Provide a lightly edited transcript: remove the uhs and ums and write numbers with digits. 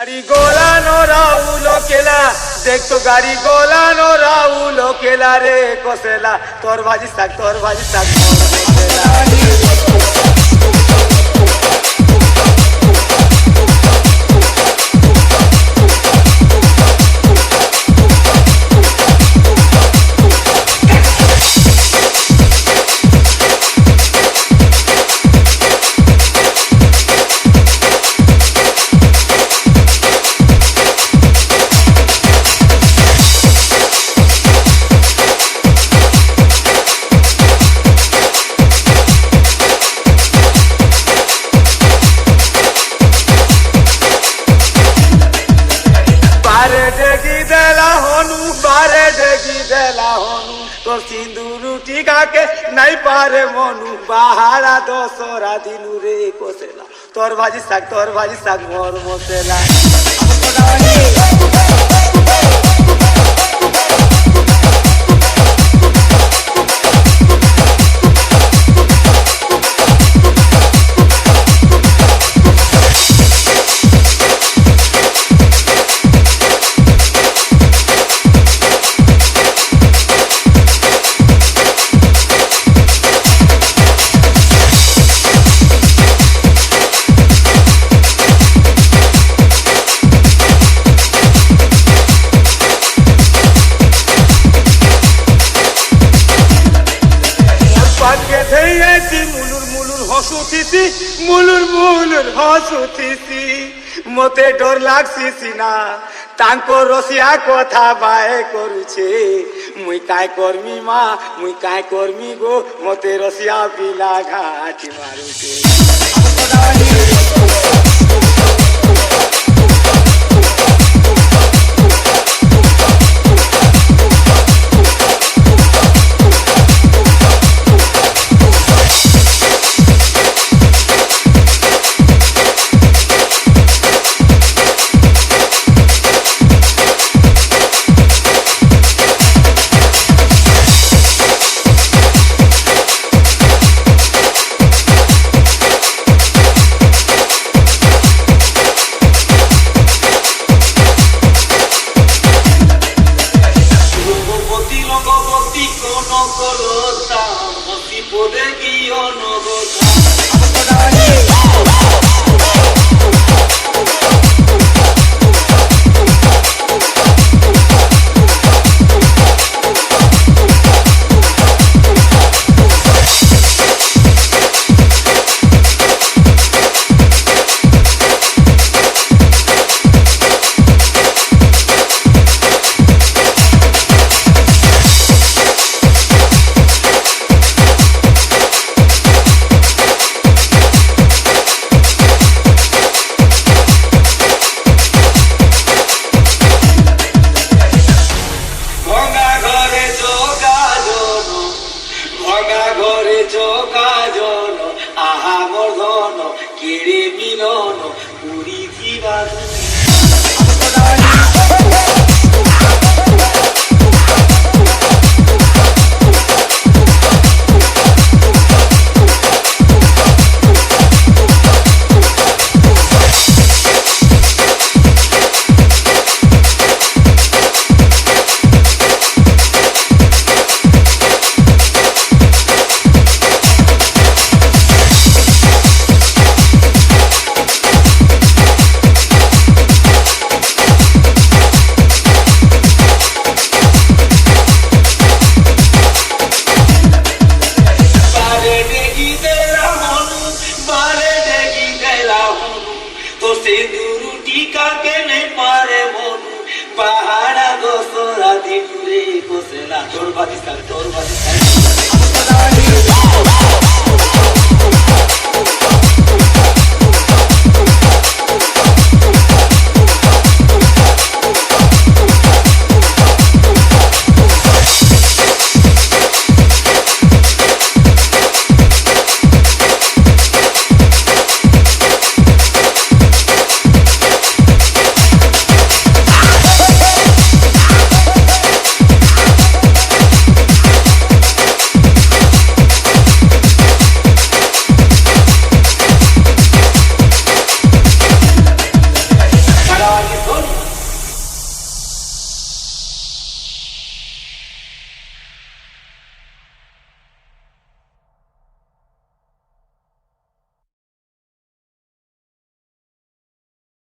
গাড়ি গোলানো রাউল কেলা দেখতো গাড়ি গোলানো রাউল কেলা রে কসেলা তোর ভাজি শাক তোর সিন্দুর টিকা के नहीं पारे मनु बाहरा दसरा दिनु रे कोसेला तोर भाजी साग मोर मोसेला मुलुर हसुथीसी मते डर लागसी ना तांको रसिया कथा बाए करुछे मुई काय करमी गो मते रसिया पिला घाटी मारुछे पहाड़ा दोसरा दिन रे कोसेला तोर भाजी साग